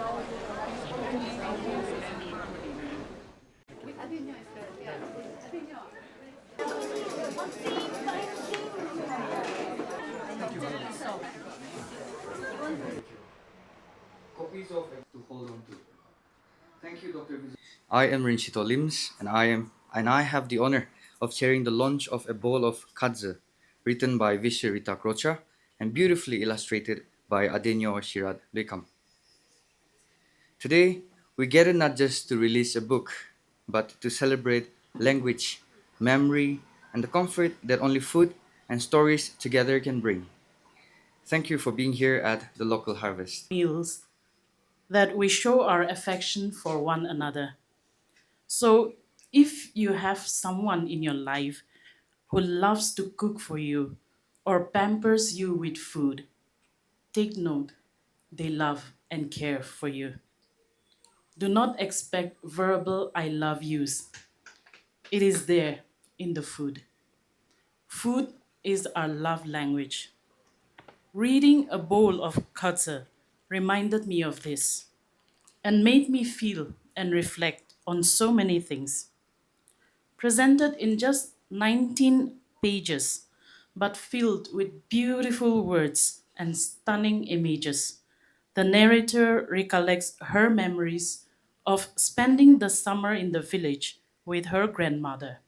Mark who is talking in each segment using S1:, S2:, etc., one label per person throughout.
S1: To hold on to. Thank you, Dr. I am Rinchito Lims, and I have the honor of chairing the launch of A Bowl of Khaudzü, written by Vishü Rita Krocha and beautifully illustrated by Adenuo Shirat Luikham. Today, we gather not just to release a book, but to celebrate language, memory, and the comfort that only food and stories together can bring. Thank you for being here at the local harvest.
S2: Meals that we show our affection for one another. So, if you have someone in your life who loves to cook for you or pampers you with food, take note, they love and care for you. Do not expect verbal I love yous. It is there in the food. Food is our love language. Reading A Bowl of Khaudzü reminded me of this and made me feel and reflect on so many things. Presented in just 19 pages, but filled with beautiful words and stunning images, the narrator recollects her memories of spending the summer in the village with her grandmother,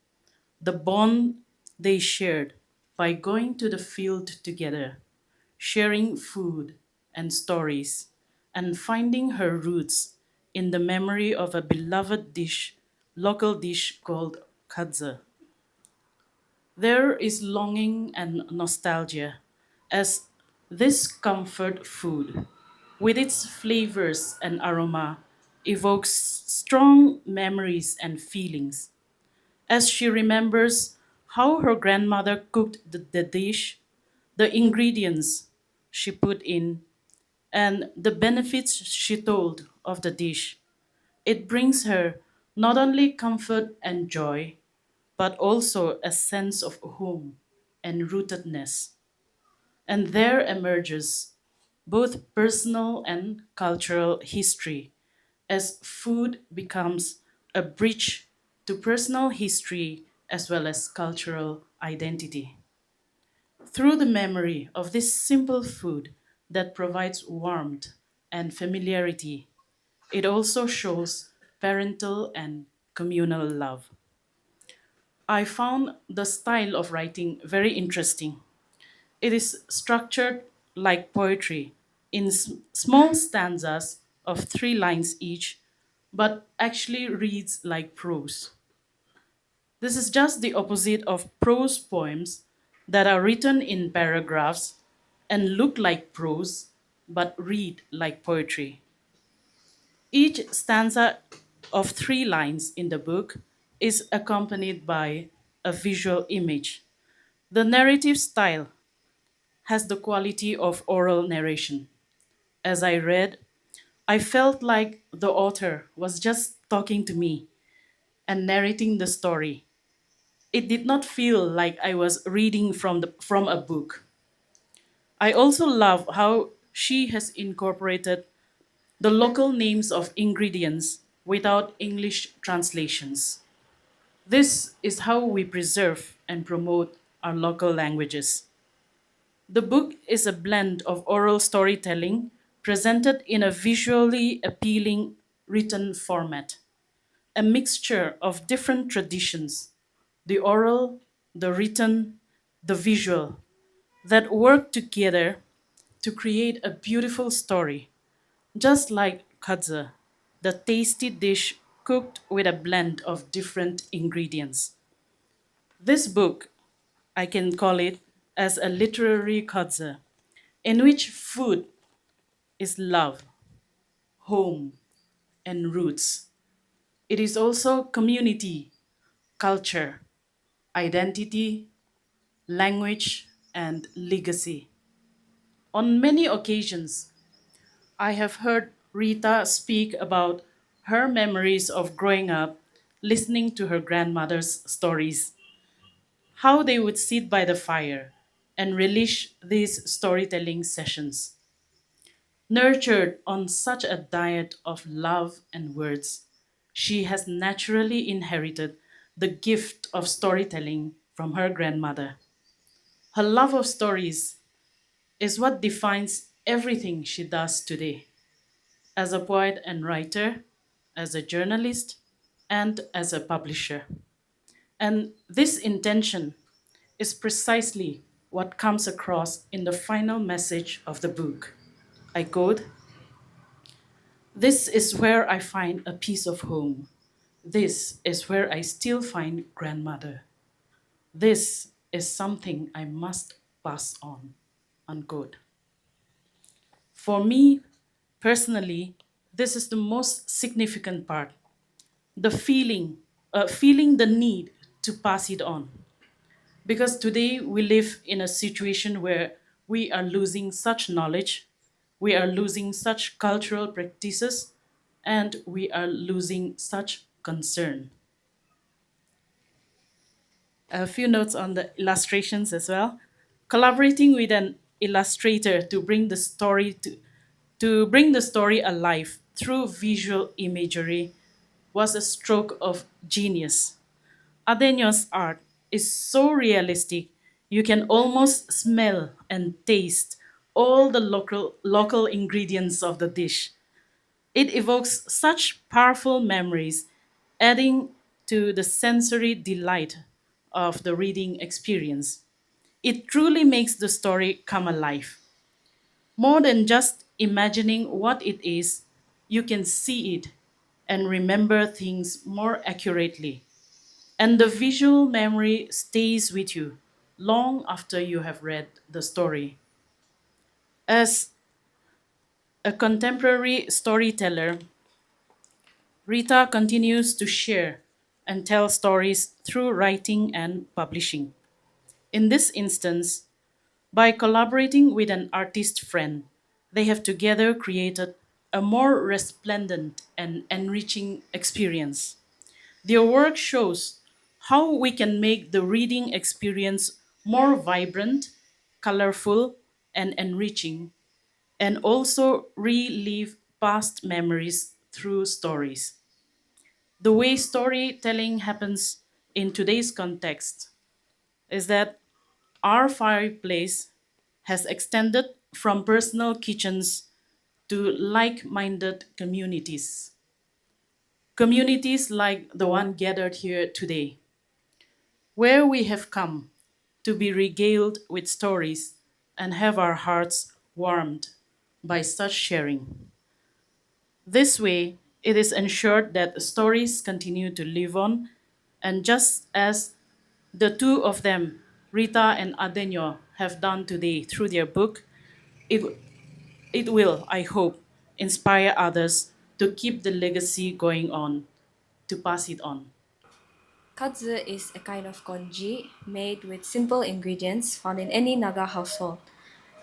S2: the bond they shared by going to the field together, sharing food and stories, and finding her roots in the memory of a beloved local dish called Kadza. There is longing and nostalgia as this comfort food, with its flavors and aroma, evokes strong memories and feelings. As she remembers how her grandmother cooked the dish, the ingredients she put in, and the benefits she told of the dish, it brings her not only comfort and joy, but also a sense of home and rootedness. And there emerges both personal and cultural history as food becomes a bridge to personal history as well as cultural identity. Through the memory of this simple food that provides warmth and familiarity, it also shows parental and communal love. I found the style of writing very interesting. It is structured like poetry in small stanzas of 3 lines each, but actually reads like prose. This is just the opposite of prose poems that are written in paragraphs and look like prose but read like poetry. Each stanza of 3 lines in the book is accompanied by a visual image. The narrative style has the quality of oral narration. As I read, I felt like the author was just talking to me and narrating the story. It did not feel like I was reading from a book. I also love how she has incorporated the local names of ingredients without English translations. This is how we preserve and promote our local languages. The book is a blend of oral storytelling presented in a visually appealing written format, a mixture of different traditions, the oral, the written, the visual, that work together to create a beautiful story, just like kadza, the tasty dish cooked with a blend of different ingredients. This book, I can call it as a literary kadza, in which food is love, home, and roots. It is also community, culture, identity, language, and legacy. On many occasions, I have heard Rita speak about her memories of growing up listening to her grandmother's stories, how they would sit by the fire and relish these storytelling sessions. Nurtured on such a diet of love and words, she has naturally inherited the gift of storytelling from her grandmother. Her love of stories is what defines everything she does today as a poet and writer, as a journalist, and as a publisher. And this intention is precisely what comes across in the final message of the book. I quote, "This is where I find a piece of home. This is where I still find grandmother. This is something I must pass on." Unquote. For me, personally, this is the most significant part. The feeling the need to pass it on. Because today we live in a situation where we are losing such knowledge, we are losing such cultural practices, and we are losing such concern. A few notes on the illustrations as well. Collaborating with an illustrator to bring the story alive through visual imagery was a stroke of genius. Adenuo's art is so realistic, you can almost smell and taste all the local ingredients of the dish. It evokes such powerful memories, adding to the sensory delight of the reading experience. It truly makes the story come alive. More than just imagining what it is, you can see it and remember things more accurately. And the visual memory stays with you long after you have read the story. As a contemporary storyteller, Rita continues to share and tell stories through writing and publishing. In this instance, by collaborating with an artist friend, they have together created a more resplendent and enriching experience. Their work shows how we can make the reading experience more vibrant, colorful, and enriching, and also relive past memories through stories. The way storytelling happens in today's context is that our fireplace has extended from personal kitchens to like minded communities. Communities like the one gathered here today, where we have come to be regaled with stories and have our hearts warmed by such sharing. This way, it is ensured that stories continue to live on, and just as the two of them, Rita and Adenuo, have done today through their book, it, it will, I hope, inspire others to keep the legacy going on, to pass it on.
S3: Kadza is a kind of congee made with simple ingredients found in any Naga household: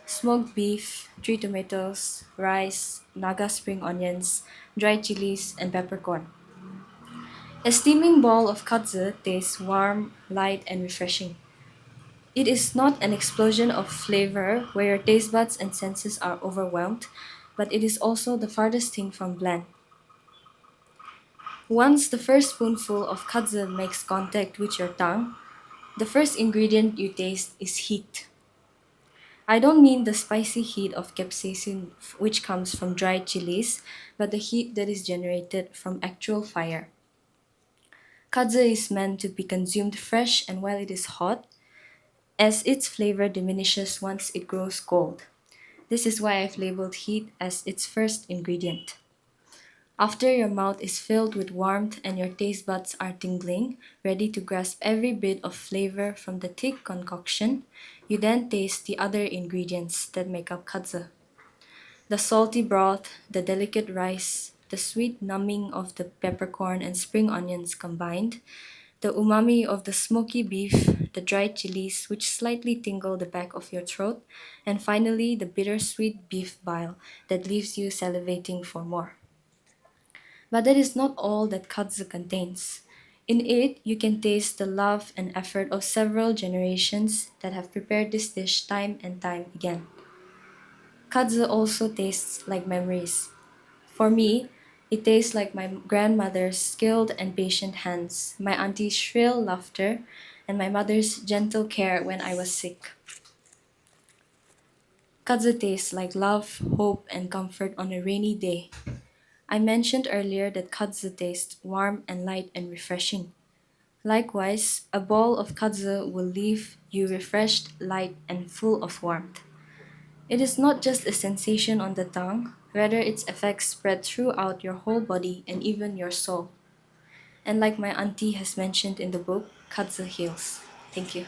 S3: smoked beef, 3 tomatoes, rice, Naga spring onions, dried chilies, and peppercorn. A steaming bowl of kadza tastes warm, light, and refreshing. It is not an explosion of flavor where your taste buds and senses are overwhelmed, but it is also the farthest thing from bland. Once the first spoonful of kadza makes contact with your tongue, the first ingredient you taste is heat. I don't mean the spicy heat of capsaicin, which comes from dried chilies, but the heat that is generated from actual fire. Kadza is meant to be consumed fresh and while it is hot, as its flavor diminishes once it grows cold. This is why I've labeled heat as its first ingredient. After your mouth is filled with warmth and your taste buds are tingling, ready to grasp every bit of flavor from the thick concoction, you then taste the other ingredients that make up kadza. The salty broth, the delicate rice, the sweet numbing of the peppercorn and spring onions combined, the umami of the smoky beef, the dried chilies which slightly tingle the back of your throat, and finally the bittersweet beef bile that leaves you salivating for more. But that is not all that kadza contains. In it, you can taste the love and effort of several generations that have prepared this dish time and time again. Kadza also tastes like memories. For me, it tastes like my grandmother's skilled and patient hands, my auntie's shrill laughter, and my mother's gentle care when I was sick. Kadza tastes like love, hope, and comfort on a rainy day. I mentioned earlier that kadza tastes warm and light and refreshing. Likewise, a bowl of kadza will leave you refreshed, light, and full of warmth. It is not just a sensation on the tongue, rather, its effects spread throughout your whole body and even your soul. And like my auntie has mentioned in the book, kadza heals. Thank you.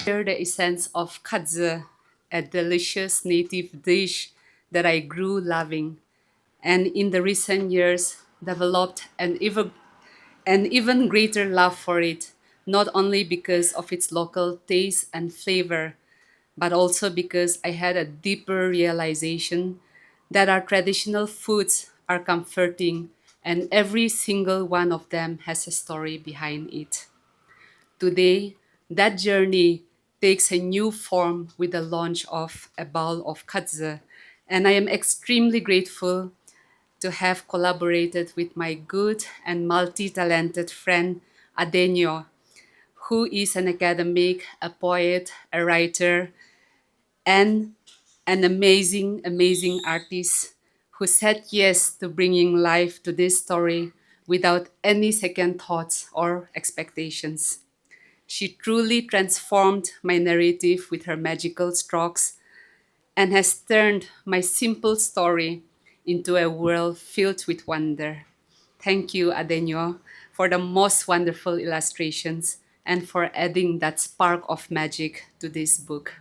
S2: Share the essence of Kadza, a delicious native dish that I grew loving, and in the recent years developed an even greater love for it, not only because of its local taste and flavor, but also because I had a deeper realization that our traditional foods are comforting and every single one of them has a story behind it. Today, that journey takes a new form with the launch of A Bowl of Khaudzü, and I am extremely grateful to have collaborated with my good and multi-talented friend Adenuo, who is an academic, a poet, a writer, and an amazing, amazing artist who said yes to bringing life to this story without any second thoughts or expectations. She truly transformed my narrative with her magical strokes and has turned my simple story into a world filled with wonder. Thank you, Adenuo, for the most wonderful illustrations and for adding that spark of magic to this book.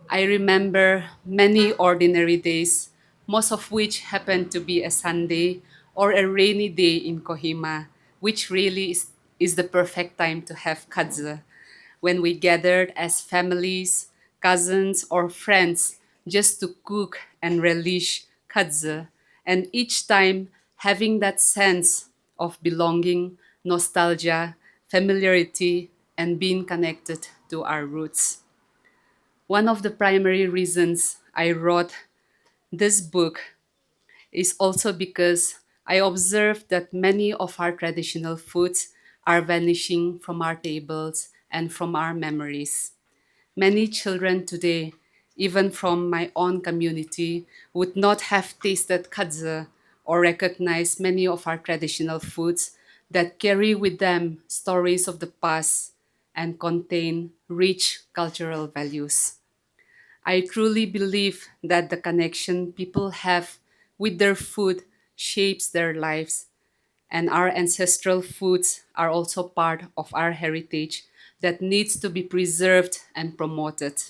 S2: I remember many ordinary days, most of which happened to be a Sunday or a rainy day in Kohima, which really is the perfect time to have Kadza, when we gathered as families, cousins, or friends just to cook and relish Kadza, and each time having that sense of belonging, nostalgia, familiarity, and being connected to our roots. One of the primary reasons I wrote this book is also because I observed that many of our traditional foods are vanishing from our tables and from our memories. Many children today, even from my own community, would not have tasted kadza or recognized many of our traditional foods that carry with them stories of the past and contain rich cultural values. I truly believe that the connection people have with their food shapes their lives, and our ancestral foods are also part of our heritage that needs to be preserved and promoted.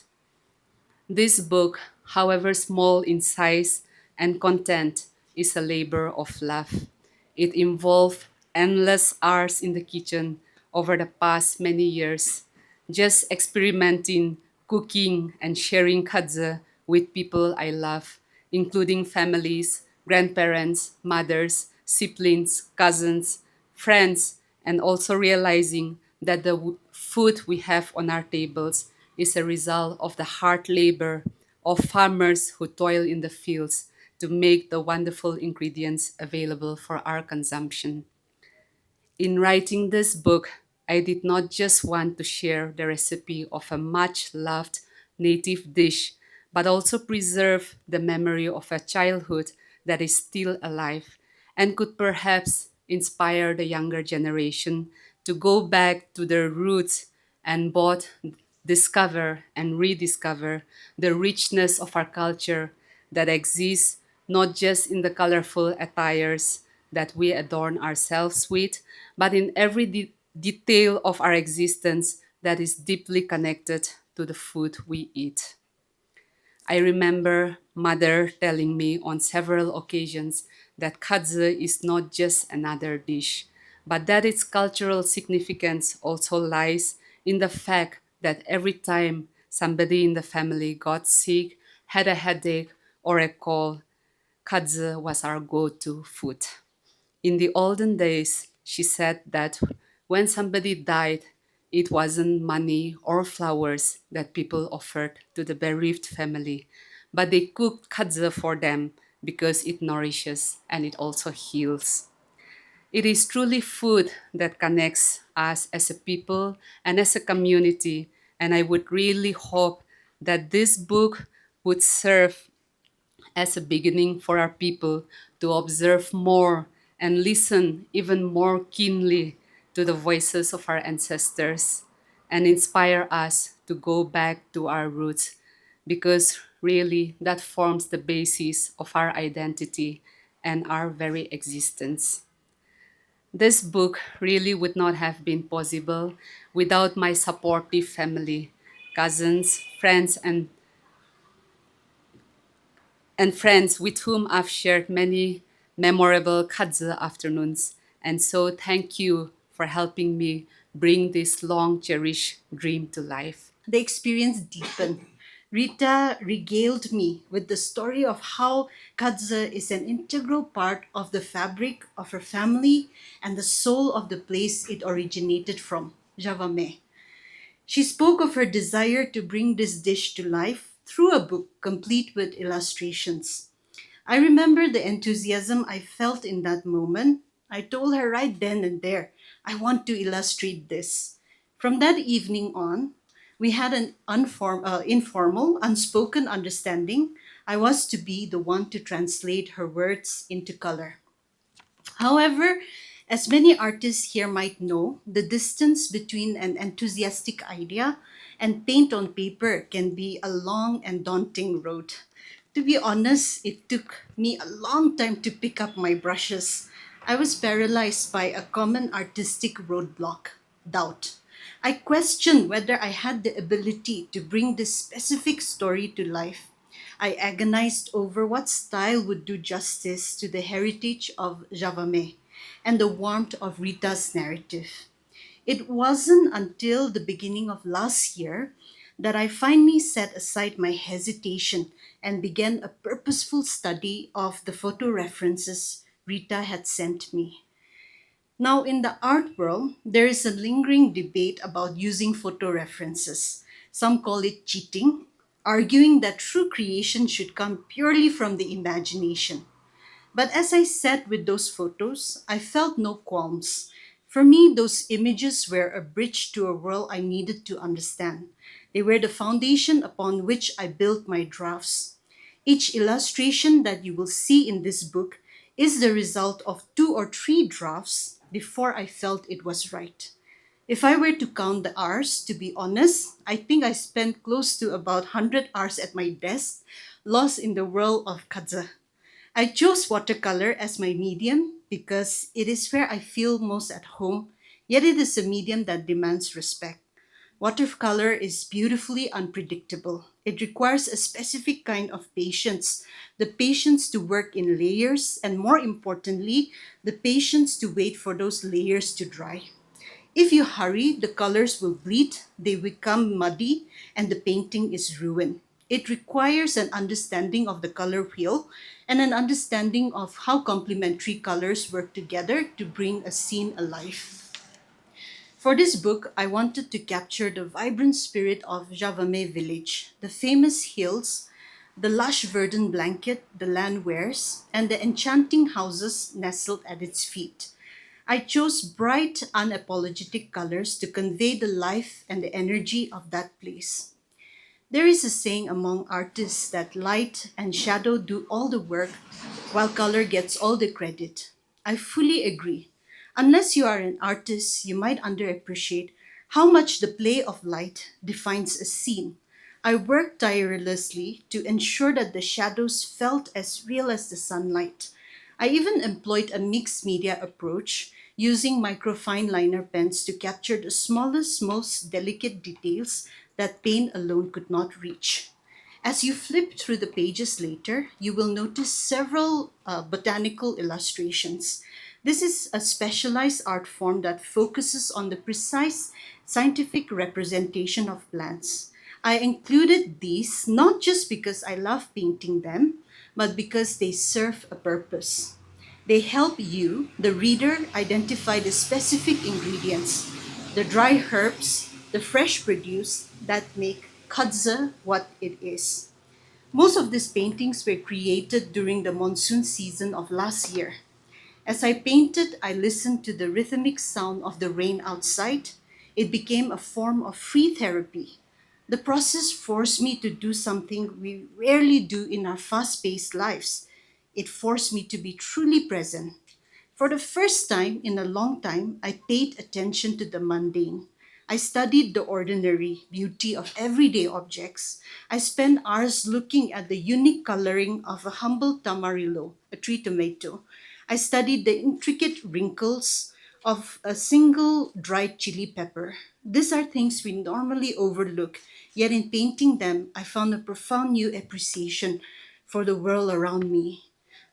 S2: This book, however small in size and content, is a labor of love. It involved endless hours in the kitchen over the past many years, just experimenting,
S4: cooking and sharing Kadza with people I love, including families, grandparents, mothers, siblings, cousins, friends, and also realizing that the food we have on our tables is a result of the hard labor of farmers who toil in the fields to make the wonderful ingredients available for our consumption. In writing this book, I did not just want to share the recipe of a much loved native dish, but also preserve the memory of a childhood that is still alive and could perhaps inspire the younger generation to go back to their roots and both discover and rediscover the richness of our culture that exists not just in the colorful attires that we adorn ourselves with, but in every detail of our existence that is deeply connected to the food we eat. I remember mother telling me on several occasions that kadze is not just another dish, but that its cultural significance also lies in the fact that every time somebody in the family got sick, had a headache, or a cold, kadze was our go-to food. In the olden days, she said that when somebody died, it wasn't money or flowers that people offered to the bereaved family, but they cooked kadza for them because it nourishes and it also heals. It is truly food that connects us as a people and as a community, and I would really hope that this book would serve as a beginning for our people to observe more and listen even more keenly to the voices of our ancestors and inspire us to go back to our roots because really that forms the basis of our identity and our very existence. This book really would not have been possible without my supportive family, cousins, and friends with whom I've shared many memorable Kadza afternoons. And so thank you for helping me bring this long cherished dream to life.
S5: The experience deepened. Rita regaled me with the story of how Kadza is an integral part of the fabric of her family and the soul of the place it originated from, Javame. She spoke of her desire to bring this dish to life through a book complete with illustrations. I remember the enthusiasm I felt in that moment. I told her right then and there, I want to illustrate this. From that evening on, we had an informal, unspoken understanding. I was to be the one to translate her words into color. However, as many artists here might know, the distance between an enthusiastic idea and paint on paper can be a long and daunting road. To be honest, it took me a long time to pick up my brushes. I was paralyzed by a common artistic roadblock, doubt. I questioned whether I had the ability to bring this specific story to life. I agonized over what style would do justice to the heritage of Javame and the warmth of Rita's narrative. It wasn't until the beginning of last year that I finally set aside my hesitation and began a purposeful study of the photo references Rita had sent me. Now, in the art world, there is a lingering debate about using photo references. Some call it cheating, arguing that true creation should come purely from the imagination. But as I sat with those photos, I felt no qualms. For me, those images were a bridge to a world I needed to understand. They were the foundation upon which I built my drafts. Each illustration that you will see in this book is the result of 2 or 3 drafts before I felt it was right. If I were to count the hours, to be honest, I think I spent close to about 100 hours at my desk, lost in the world of Kadza. I chose watercolor as my medium because it is where I feel most at home, yet it is a medium that demands respect. Watercolor is beautifully unpredictable. It requires a specific kind of patience, the patience to work in layers, and more importantly, the patience to wait for those layers to dry. If you hurry, the colors will bleed, they become muddy, and the painting is ruined. It requires an understanding of the color wheel and an understanding of how complementary colors work together to bring a scene alive. For this book, I wanted to capture the vibrant spirit of Javame village, the famous hills, the lush verdant blanket the land wears, and the enchanting houses nestled at its feet. I chose bright, unapologetic colors to convey the life and the energy of that place. There is a saying among artists that light and shadow do all the work while color gets all the credit. I fully agree. Unless you are an artist, you might underappreciate how much the play of light defines a scene. I worked tirelessly to ensure that the shadows felt as real as the sunlight. I even employed a mixed media approach using microfine liner pens to capture the smallest, most delicate details that paint alone could not reach. As you flip through the pages later, you will notice several botanical illustrations. This is a specialized art form that focuses on the precise scientific representation of plants. I included these not just because I love painting them, but because they serve a purpose. They help you, the reader, identify the specific ingredients, the dry herbs, the fresh produce that make Kadza what it is. Most of these paintings were created during the monsoon season of last year. As I painted, I listened to the rhythmic sound of the rain outside. It became a form of free therapy. The process forced me to do something we rarely do in our fast paced lives. It forced me to be truly present. For the first time in a long time, I paid attention to the mundane. I studied the ordinary beauty of everyday objects. I spent hours looking at the unique coloring of a humble tamarillo, a tree tomato. I studied the intricate wrinkles of a single dried chili pepper. These are things we normally overlook, yet in painting them, I found a profound new appreciation for the world around me.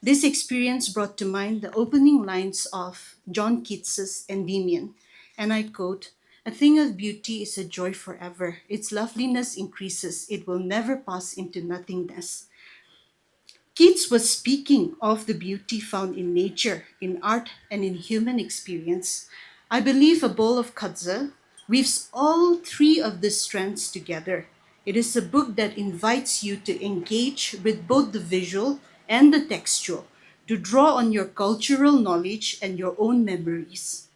S5: This experience brought to mind the opening lines of John Keats's Endymion, and I quote, "A thing of beauty is a joy forever. Its loveliness increases. It will never pass into nothingness." Keats was speaking of the beauty found in nature, in art, and in human experience. I believe A Bowl of Khaudzü weaves all three of these strands together. It is a book that invites you to engage with both the visual and the textual, to draw on your cultural knowledge and your own memories.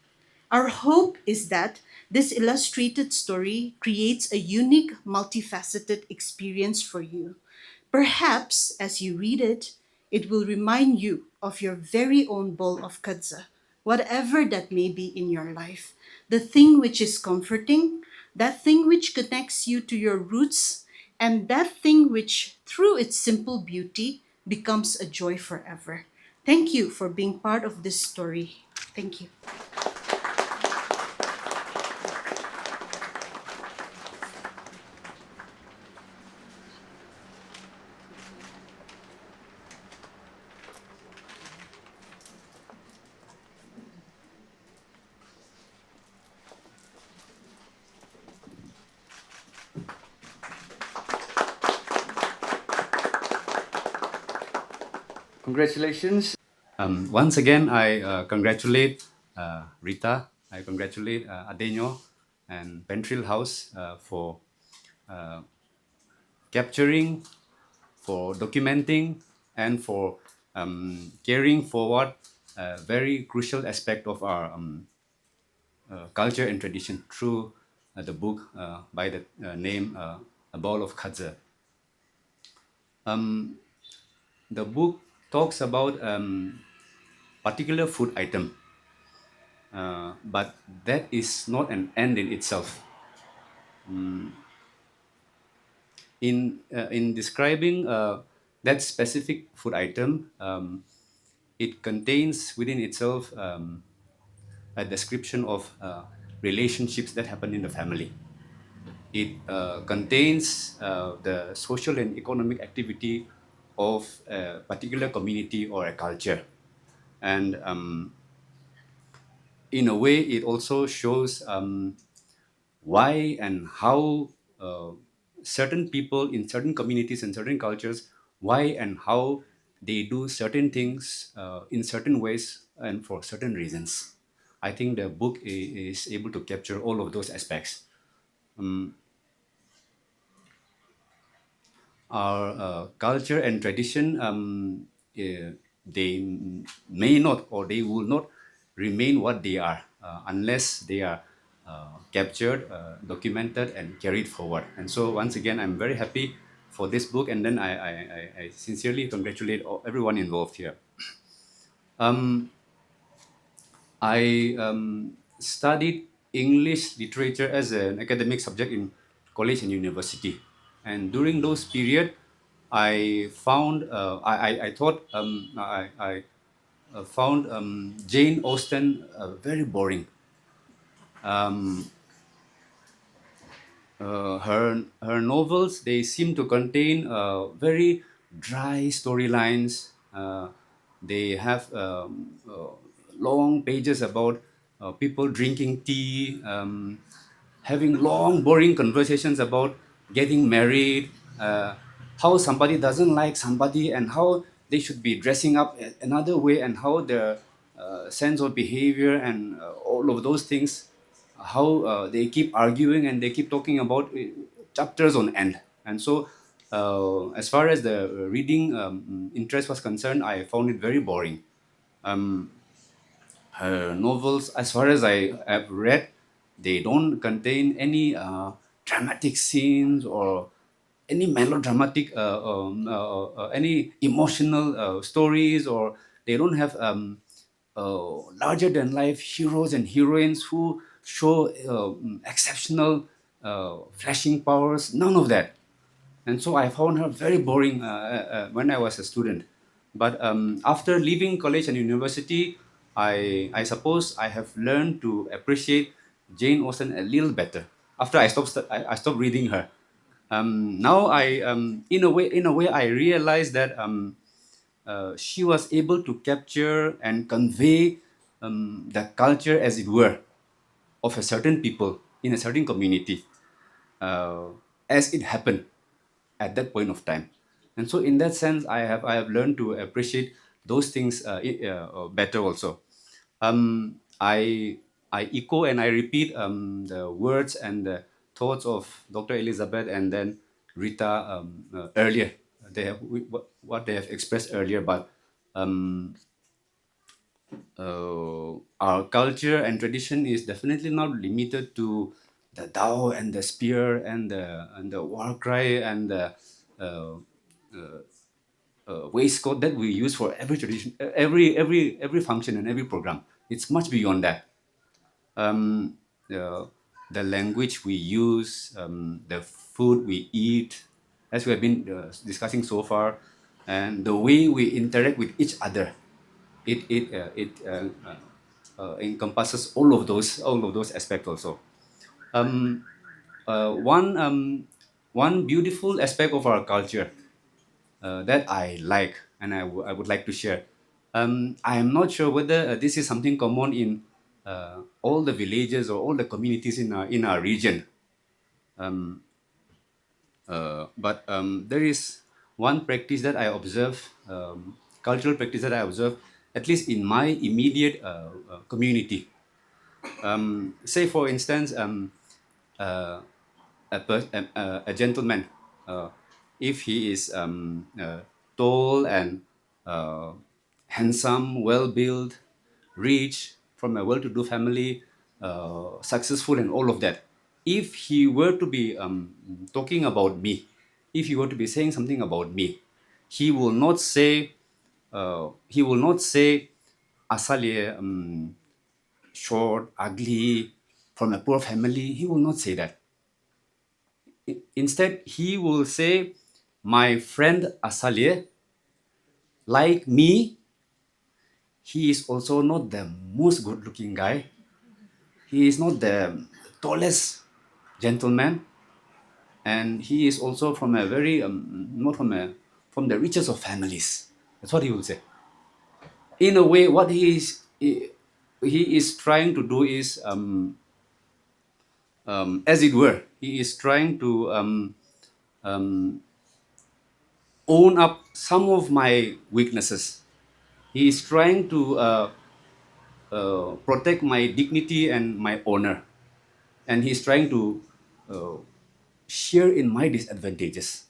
S5: Our hope is that this illustrated story creates a unique, multifaceted experience for you. Perhaps as you read it, it will remind you of your very own bowl of kadza, whatever that may be in your life. The thing which is comforting, that thing which connects you to your roots, and that thing which, through its simple beauty, becomes a joy forever. Thank you for being part of this story. Thank you.
S1: Congratulations.
S6: Once again, I congratulate Rita. I congratulate Adenuo and Pentrill House for capturing, for documenting, and for carrying forward a very crucial aspect of our culture and tradition through the book by the name A Bowl of Khaudzü. The book talks about particular food item, but that is not an end in itself. In describing that specific food item, it contains within itself a description of relationships that happen in the family. It contains the social and economic activity of a particular community or a culture. And in a way, it also shows why and how certain people in certain communities and certain cultures, why and how they do certain things in certain ways and for certain reasons. I think the book is able to capture all of those aspects. Our culture and tradition, they may not or they will not remain what they are unless they are captured, documented, and carried forward. And so, once again, I'm very happy for this book, and then I sincerely congratulate everyone involved here. I studied English literature as an academic subject in college and university, and during those period, I found I thought I found Jane Austen very boring. Her novels, they seem to contain very dry storylines. They have long pages about people drinking tea, having long boring conversations about getting married, how somebody doesn't like somebody, and how they should be dressing up another way, and how their sense of behavior and all of those things, how they keep arguing and they keep talking about chapters on end. And so, as far as the reading interest was concerned, I found it very boring. Her novels, as far as I have read, they don't contain any dramatic scenes or any melodramatic, any emotional stories, or they don't have larger than life heroes and heroines who show exceptional flashing powers. None of that. And so I found her very boring when I was a student. But after leaving college and university, I suppose I have learned to appreciate Jane Austen a little better after I stopped reading her. Now in a way I realized that she was able to capture and convey the culture, as it were, of a certain people in a certain community as it happened at that point of time. And so, in that sense, I have learned to appreciate those things better also. I echo and I repeat the words and the thoughts of Dr. Elizabeth and then Rita earlier. They have what they have expressed earlier, but our culture and tradition is definitely not limited to the Tao and the spear and the war cry and the uh, waistcoat that we use for every tradition, every function and every program. It's much beyond that. Um, the language we use, the food we eat, as we have been discussing so far, and the way we interact with each other, it encompasses all of those aspects also. Um, one beautiful aspect of our culture that I like and I would like to share. I am not sure whether this is something common in all the villages or all the communities in our region. But there is one practice that I observe, cultural practice that I observe, at least in my immediate community. Say, for instance, a gentleman, if he is tall and uh, handsome, well built, rich, from a well to do family, successful, and all of that, if he were to be talking about me, if he were to be saying something about me, he will not say, Asalie, short, ugly, from a poor family. He will not say that. Instead, he will say, my friend Asalie, like me, he is also not the most good looking guy. He is not the tallest gentleman. And he is also from a very, not from the richest of families. That's what he will say. In a way, what he is, he is trying to do is, as it were, he is trying to own up some of my weaknesses. He is trying to protect my dignity and my honor, and he's trying to uh, share in my disadvantages.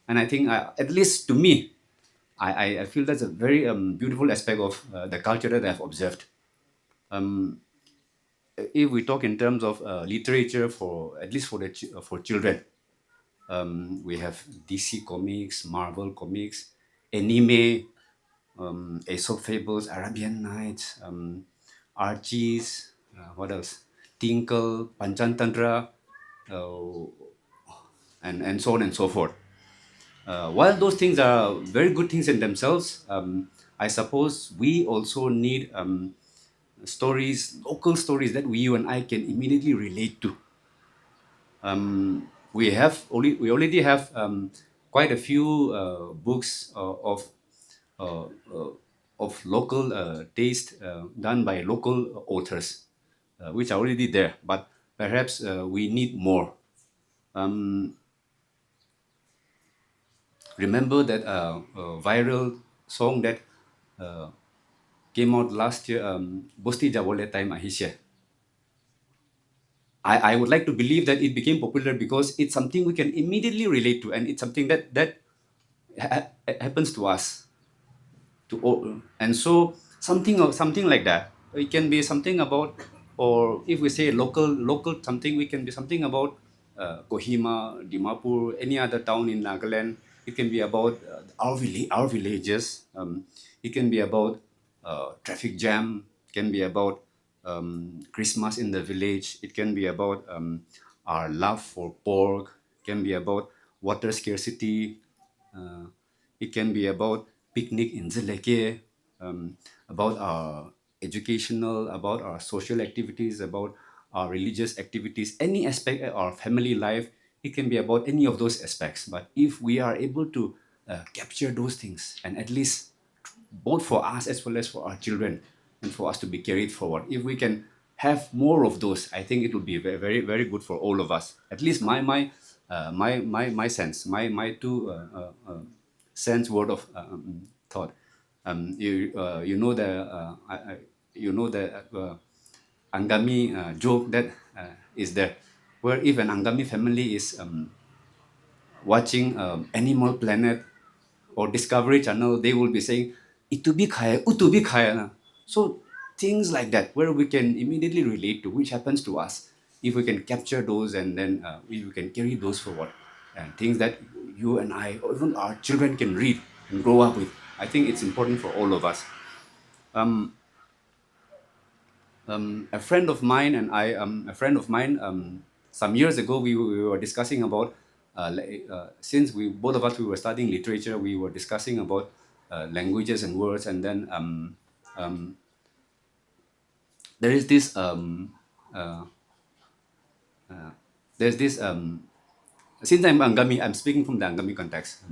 S6: And I think, at least to me, I feel that's a very beautiful aspect of the culture that I've observed. If we talk in terms of literature, for at least for children, we have DC comics, Marvel comics, anime, Aesop fables, Arabian Nights, Archies, what else? Tinkle, Panchantantra, uh, and so on and so forth. While those things are very good things in themselves, I suppose we also need stories, local stories that you and I can immediately relate to. We already have quite a few books uh, uh, of local taste done by local authors, which are already there. But perhaps we need more. Um, Remember that viral song that uh, came out last year, Bosti Jawole Time Ahisha. I would like to believe that it became popular because it's something we can immediately relate to, and it's something that happens to us. And so something like that. It can be something about, or if we say local something, we can be something about Kohima, Dimapur, any other town in Nagaland. It can be about our villages. It can be about traffic jam. It can be about Christmas in the village. It can be about our love for pork. It can be about water scarcity. Uh, it can be about picnic in Zeleke, about our educational, about our social activities, about our religious activities, any aspect of our family life. It can be about any of those aspects. But if we are able to capture those things, and at least both for us as well as for our children, and for us to be carried forward, if we can have more of those, I think it will be very very good for all of us. At least my sense, my two sense word of thought. You know you know the Angami joke that is there, where if an Angami family is watching Animal Planet or Discovery Channel, they will be saying, "Itubi kaya, utubi kaya na." So things like that, where we can immediately relate to, which happens to us, if we can capture those, and then we can carry those forward, and things that you and I, or even our children, can read and grow up with. I think it's important for all of us. Um, a friend of mine and I, some years ago, we were discussing about, since we both of us, we were studying literature, we were discussing about languages and words, and then there is this uh, there's this since I'm Angami, I'm speaking from the Angami context.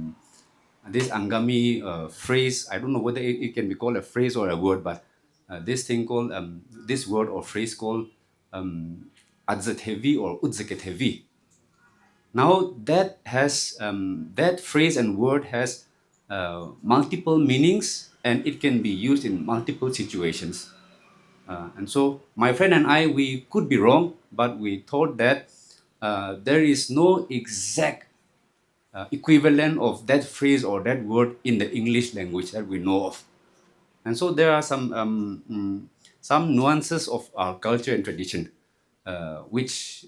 S6: This Angami phrase, I don't know whether it can be called a phrase or a word, but this thing called, this word or phrase called adzat heavy or udzaket heavy. Now that phrase and word has multiple meanings, and it can be used in multiple situations. And so my friend and I, we could be wrong, but we thought that there is no exact equivalent of that phrase or that word in the English language that we know of. And so there are some nuances of our culture and tradition, which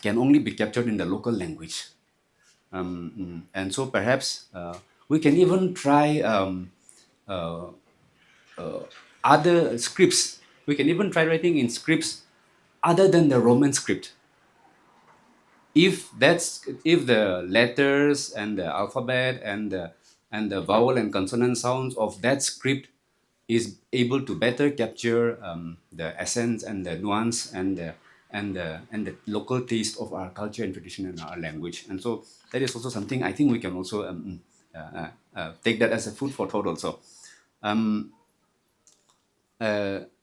S6: can only be captured in the local language. And so perhaps we can even try uh, other scripts. We can even try writing in scripts other than the Roman script. If the letters and the alphabet and the vowel and consonant sounds of that script is able to better capture the essence and the nuance and the local taste of our culture and tradition and our language. And so that is also something I think we can also take that as a food for thought also.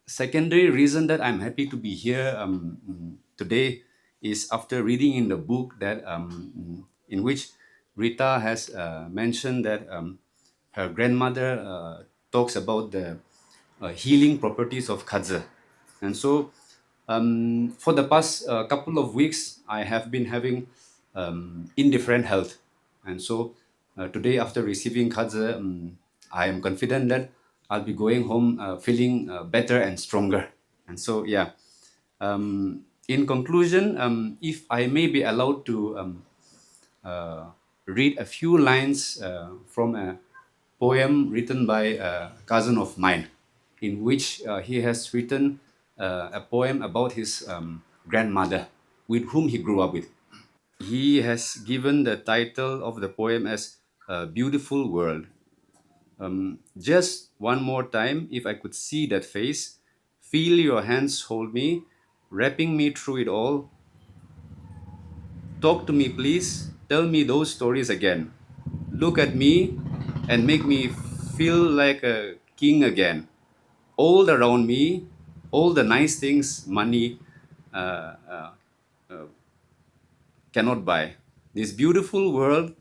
S6: Secondary reason that I'm happy to be here today is after reading in the book that in which Rita has mentioned that her grandmother talks about the healing properties of Kadza. And so for the past couple of weeks, I have been having indifferent health. And so today, after receiving Kadza, I am confident that I'll be going home feeling better and stronger. And so, yeah. In conclusion, if I may be allowed to read a few lines from a poem written by a cousin of mine, in which he has written a poem about his grandmother, with whom he grew up with. He has given the title of the poem as A Beautiful World. Just one more time, if I could see that face, feel your hands hold me, wrapping me through it all. Talk to me, please. Tell me those stories again. Look at me and make me feel like a king again. All around me, all the nice things money uh, uh, cannot buy. This beautiful world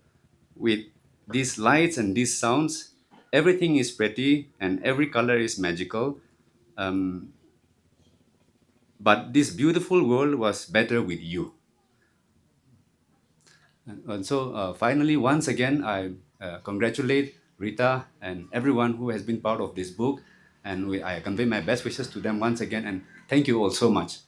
S6: with these lights and these sounds, everything is pretty and every color is magical. Um, but this beautiful world was better with you. And so finally, once again, I congratulate Rita and everyone who has been part of this book. And I convey my best wishes to them once again. And thank you all so much.